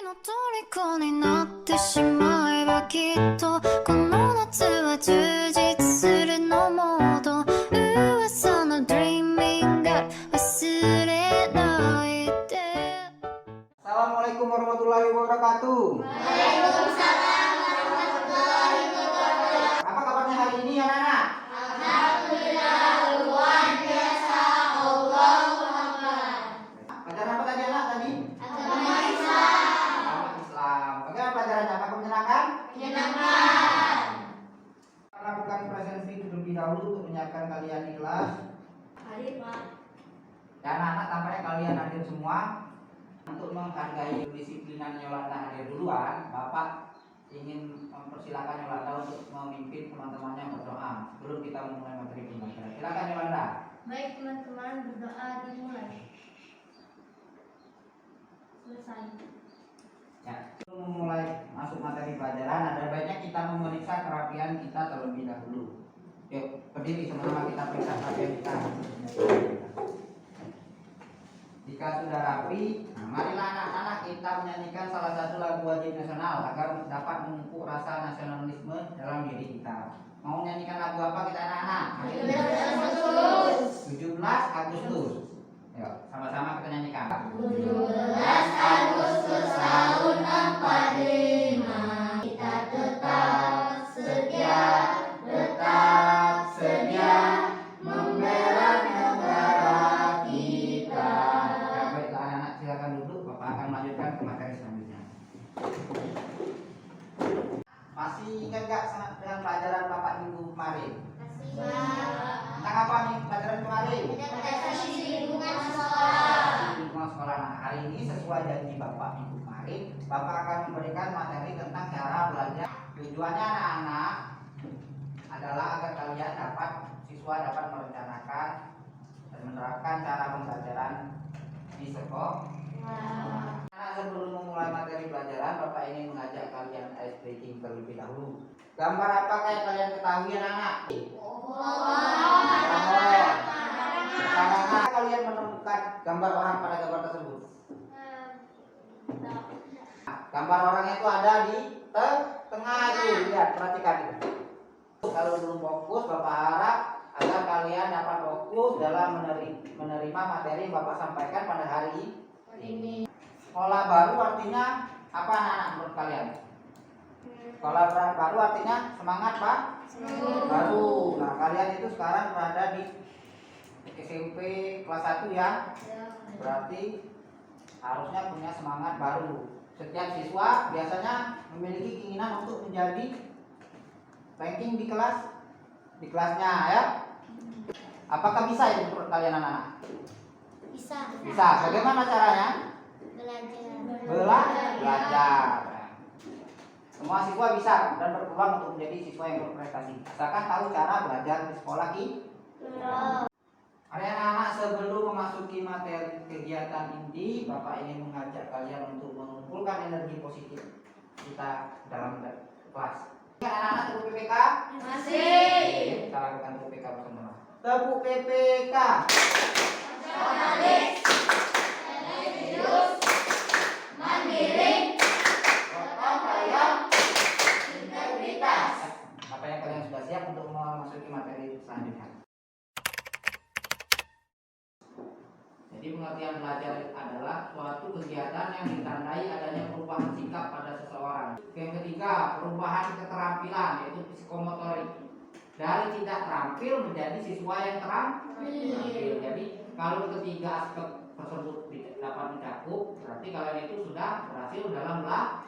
の虜になってしまえばきっとこの夏は充実するのモード噂の Dreaming God 忘れないで。 Assalamualaikum warahmatullahi wabarakatuh. Waalaikumsalam warahmatullahi wabarakatuh. Apa kabarnya hari ini anak-anak? Alhamdulillah luar biasa. Allahu Akbar. Pelajaran apa tadi anak tadi? Agama Islam. Agama Islam. Bagaimana pelajarannya? Apakah menyenangkan? Menyenangkan. Lakukan presensi terlebih dahulu untuk menyiapkan kalian di kelas. Hadir Pak. Dan anak-anak tampaknya kalian hadir semua. Untuk menghargai kedisiplinan Yolanda hadir duluan, Bapak ingin mempersilahkan Yolanda untuk memimpin teman-temannya berdoa sebelum kita memulai materi pembelajaran. Silakan Yolanda. Baik teman-teman, berdoa dimulai. Selesai. Ya, sebelum memulai masuk materi pelajaran, ada baiknya kita memeriksa kerapian kita terlebih dahulu. Yuk, berdiri sama-sama kita periksa kerapian kita. Jika sudah rapi, nah marilah anak-anak kita menyanyikan salah satu lagu wajib nasional agar dapat memupuk rasa nasionalisme dalam diri kita. Mau menyanyikan lagu apa kita anak-anak? 17 Agustus. Yuk, sama-sama kita nyanyikan. 17 Agustus tahun 45 kita tetap setia membela negara kita. Ya, baiklah anak-anak silakan duduk. Bapak akan melanjutkan ke materi selanjutnya. Masih ingat gak dengan pelajaran Bapak minggu kemarin? Tentang apa nih pelajaran kemarin? Lingkungan sekolah. Lingkungan sekolah. Nah, hari ini sesuai janji Bapak minggu kemarin, Bapak akan memberikan materi tentang cara belajar. Tujuannya anak-anak adalah agar kalian siswa dapat merencanakan dan menerapkan cara pembelajaran di sekolah. Nah, sebelum memulai materi pelajaran, Bapak ingin mengajak kalian ice breaking terlebih dahulu. Gambar apakah yang kalian ketahui anak-anak? Bagaimana kalian menemukan gambar orang pada gambar tersebut? Gambar orangnya itu ada di tengah itu, lihat, perhatikan itu. Kalau belum fokus, Bapak harap agar kalian dapat fokus dalam menerima materi yang Bapak sampaikan pada hari ini. Sekolah baru artinya apa anak-anak menurut kalian? Sekolah baru artinya semangat Pak? Baru. Nah, kalian itu sekarang berada di SMP kelas 1 ya. Berarti harusnya punya semangat baru. Setiap siswa biasanya memiliki keinginan untuk menjadi ranking di kelasnya ya. Apakah bisa itu menurut kalian anak-anak? Bisa. Bisa. Bagaimana caranya? Belajar. Semua siswa bisa dan berpeluang untuk menjadi siswa yang berprestasi. Asalkan tahu cara belajar di sekolah kita. Hari anak-anak, sebelum memasuki materi kegiatan inti, Bapak ingin mengajak kalian untuk mengumpulkan energi positif kita dalam kelas. Anak-anak tepuk PPK? Masih. Kita lakukan tepuk PPK bersama. Tepuk PPK. Jurnalis, religius, mandiri, gotong royong, integritas. Apa yang kalian sudah siap untuk memasuki materi selanjutnya? Jadi pengertian belajar adalah suatu kegiatan yang ditandai adanya perubahan sikap pada seseorang. Yang ketiga, perubahan keterampilan yaitu psikomotorik. Dari tidak terampil menjadi siswa yang terampil. Jadi kalau ketiga aspek tersebut dapat mencakup, berarti kalian itu sudah berhasil dalam belajar.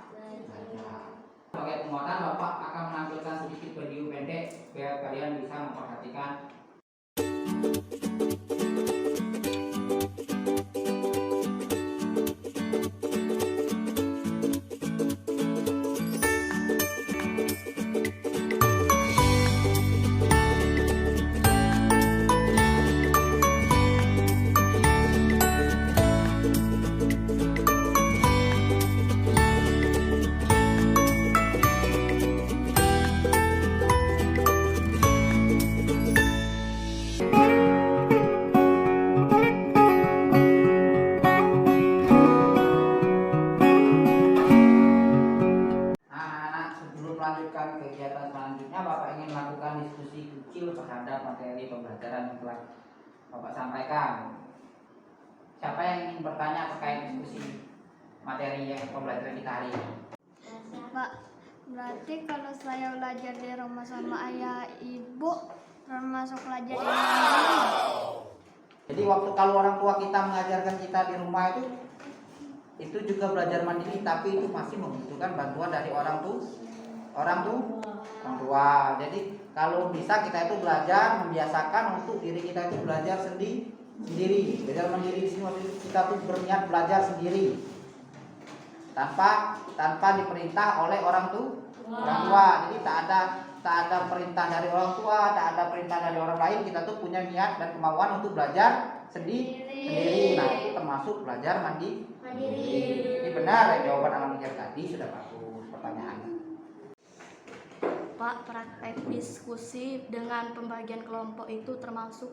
Sebagai penguatan, Bapak akan menampilkan sedikit video pendek biar kalian bisa memperhatikan. terhadap materi pembelajaran yang telah Bapak sampaikan. Siapa yang ingin bertanya terkait diskusi materi yang pembelajaran kita hari ini? Pak, berarti kalau saya belajar di rumah sama ayah ibu termasuk belajar yang mandiri. Jadi waktu kalau orang tua kita mengajarkan kita di rumah itu juga belajar mandiri, tapi itu masih membutuhkan bantuan dari orang tua. Jadi kalau bisa kita itu belajar membiasakan untuk diri kita itu belajar sendiri. Belajar mandiri di sini maksudnya kita tuh berniat belajar sendiri tanpa diperintah oleh orang tua. Jadi tak ada perintah dari orang tua, tak ada perintah dari orang lain. Kita tuh punya niat dan kemauan untuk belajar sendiri. Nah, itu termasuk belajar mandiri. Ini benar ya, jawaban Alam tadi sudah bagus pertanyaannya. Pak, praktek diskusi dengan pembagian kelompok itu termasuk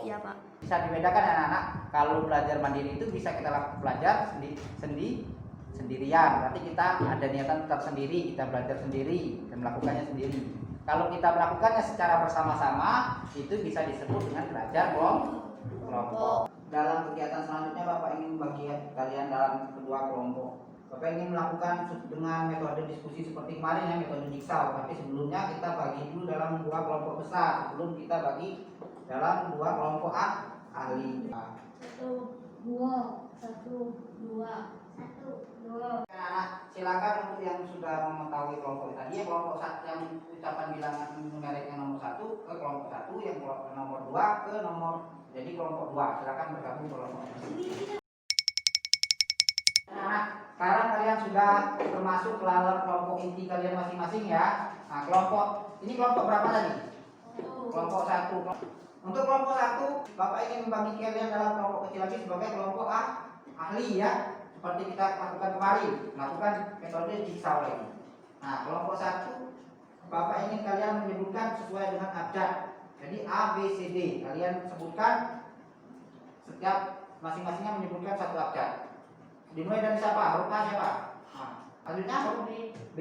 ya Pak. Bisa dibedakan anak-anak, kalau belajar mandiri itu bisa kita belajar sendirian. Berarti kita ada niatan tetap sendiri, kita belajar sendiri dan melakukannya sendiri. Kalau kita melakukannya secara bersama-sama, itu bisa disebut dengan belajar kelompok. Dalam kegiatan selanjutnya Bapak ingin membagi kalian dalam kedua kelompok. Bapak ingin melakukan dengan metode diskusi seperti kemarin ya, metode jigsaw. Tapi sebelumnya kita bagi dulu dalam dua kelompok besar sebelum kita bagi dalam dua kelompok ahli. 1, 2, 1, 2, 1, 2. Anak, silakan untuk yang sudah mengetahui kelompok tadi, kelompok satu yang ucapan bilangan numeriknya nomor 1 ke kelompok 1, yang nomor 2 ke nomor jadi kelompok 2. Silakan bergabung kelompok. Anak, sekarang kalian sudah termasuk kelompok inti kalian masing-masing ya. Nah, ini kelompok berapa tadi? Kelompok 1. Untuk kelompok 1, Bapak ingin membagi kalian dalam kelompok kecil lagi sebagai kelompok ahli ya. Seperti kita lakukan kemarin, melakukan metode jigsaw lagi. Nah, kelompok 1, Bapak ingin kalian menyebutkan sesuai dengan abjad. Jadi A, B, C, D. Kalian sebutkan setiap masing-masingnya menyebutkan satu abjad. Dimulai dari siapa? Huruf A siapa? Nah, selanjutnya huruf B.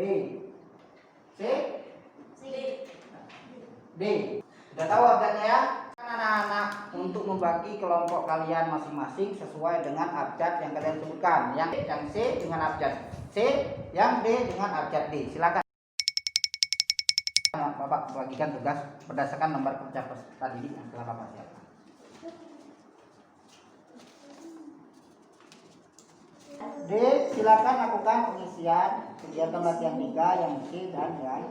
C? D. Sudah tahu abjadnya ya? Anak-anak, untuk membagi kelompok kalian masing-masing sesuai dengan abjad yang kalian sebutkan. Yang C dengan abjad C, yang D dengan abjad D. Silakan. Bapak bagikan tugas berdasarkan nomor kerja peserta didik yang telah Bapak siapkan. D, silakan lakukan pengisian kegiatan latihan 3 yang C dan yang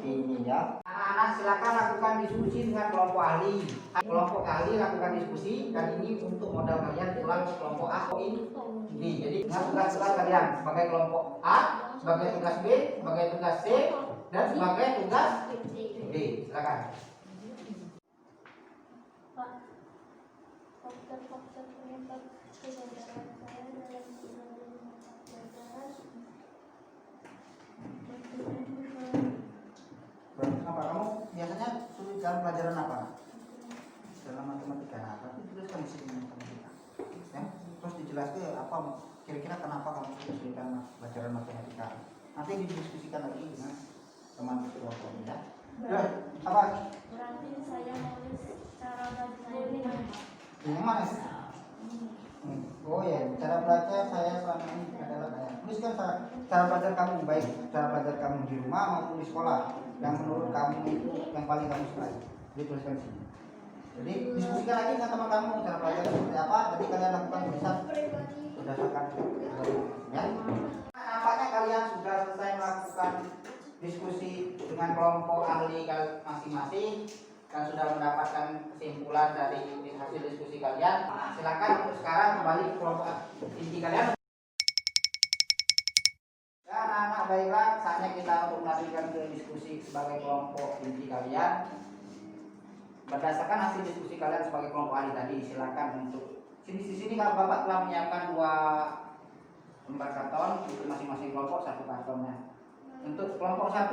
ini ya. Anak-anak silakan lakukan diskusi dengan kelompok ahli. Kelompok ahli lakukan diskusi dan ini untuk modal kalian pulang ke kelompok A ini. Jadi dengan tugas-tugas kalian sebagai kelompok A, sebagai tugas B, sebagai tugas C dan sebagai tugas D. Silakan. Pak, faktor-faktor penyebab kegagalan saya dalam Apa kamu biasanya sulit dalam pelajaran apa? Dalam matematika. Nah, tapi tuliskan di sini matematika. Ya, terus dijelaskan apa kira-kira kenapa kamu kesulitan pelajaran matematika. Nanti didiskusikan lagi dengan teman kelompok ya. Apa? Berarti saya nulis cara bacanya Yang mana? Oh ya, cara belajar saya selama ini adalah tuliskan cara belajar kamu, baik cara belajar kamu di rumah maupun di sekolah yang menurut kamu itu yang paling kamu sukai. Dituliskan di sini. Jadi diskusikan lagi dengan teman kamu cara belajar seperti apa. Jadi kalian lakukan berdasarkan ya. Nampaknya kalian sudah selesai melakukan diskusi dengan kelompok ahli masing-masing dan sudah mendapatkan kesimpulan dari hasil diskusi kalian. Nah, silakan untuk sekarang kembali ke kelompok inti kalian. Ya, anak-anak, baiklah, saatnya kita untuk melanjutkan ke diskusi sebagai kelompok inti kalian. Berdasarkan hasil diskusi kalian sebagai kelompok ahli tadi, silakan untuk di sini kalau Bapak telah menyiapkan 2 lembar karton untuk masing-masing kelompok 1 kartonnya. Untuk kelompok 1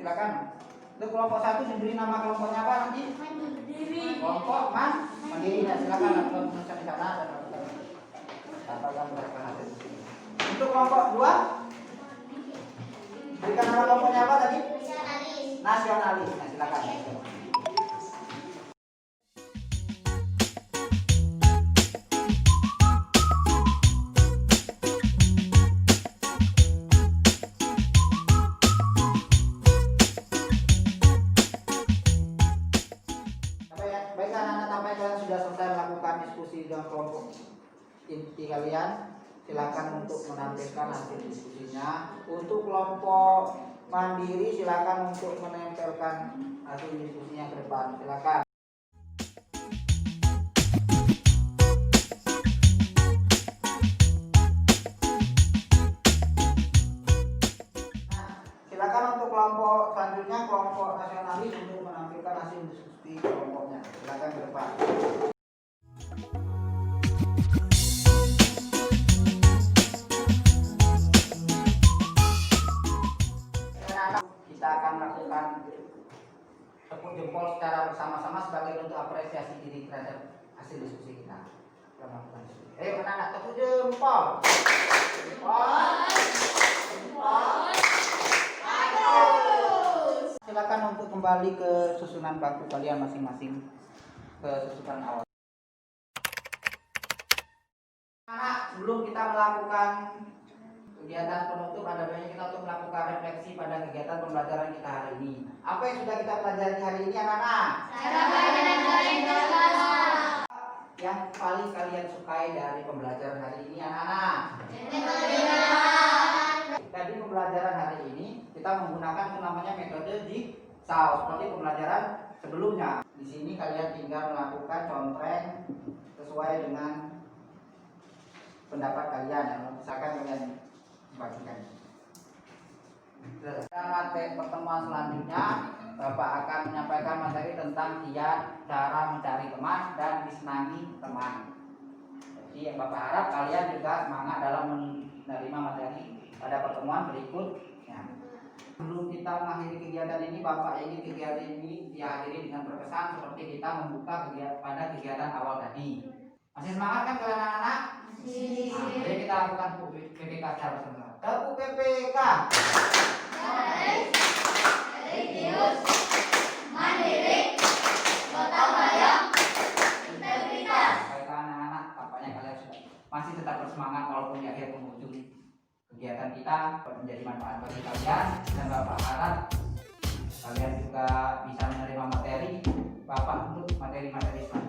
silakan. Untuk kelompok 1 diberi nama kelompoknya apa nanti? Mandiri. Kelompok Mandiri. Nah, silakan lakukan penulisan di sana dan lakukan berdasarkan hasil diskusi. Untuk kelompok 2 berikan nama kelompoknya apa tadi? Nasionalis. Nah, silakan. inti kalian silakan untuk menampilkan hasil diskusinya. Untuk kelompok mandiri silakan untuk menempelkan hasil diskusinya ke depan. Silakan. Silakan untuk kelompok selanjutnya, kelompok nasionalis untuk menampilkan hasil diskusi kelompoknya. Silakan ke depan. Kita akan melakukan tepuk jempol secara bersama-sama sebagai bentuk apresiasi diri terhadap hasil diskusi kita. Kita melakukan diskusi. Ayo anak-anak, tepuk jempol. Silakan untuk kembali ke susunan bangku kalian masing-masing, ke susunan awal. Anak, sebelum kita melakukan kegiatan penutup, ada baiknya kita untuk melakukan refleksi pada kegiatan pembelajaran kita hari ini. Apa yang sudah kita pelajari hari ini, anak-anak? Yang paling kalian sukai dari pembelajaran hari ini, anak-anak? Tadi pembelajaran hari ini kita menggunakan yang namanya metode jigsaw seperti pembelajaran sebelumnya. Di sini kalian tinggal melakukan contreng sesuai dengan pendapat kalian. Misalkan kalian bagikan. Dalam materi pertemuan selanjutnya, Bapak akan menyampaikan materi tentang kiat cara mencari teman dan disenangi teman. Jadi yang Bapak harap kalian juga semangat dalam menerima materi pada pertemuan berikutnya. Sebelum kita mengakhiri kegiatan ini, Bapak ingin kegiatan ini diakhiri dengan berkesan seperti kita membuka kegiatan awal tadi. Masih semangat kan kalian anak-anak? Jadi kita lakukan PPK secara bersama. Tepuk PPK. Religius, mandiri, gotong royong, integritas. Baiklah anak-anak, tampaknya kalian sudah masih tetap bersemangat walaupun di akhir penghujung kegiatan kita menjadi manfaat bagi kalian, dan Bapak harap kalian juga bisa menerima materi Bapak untuk materi-materi selanjutnya.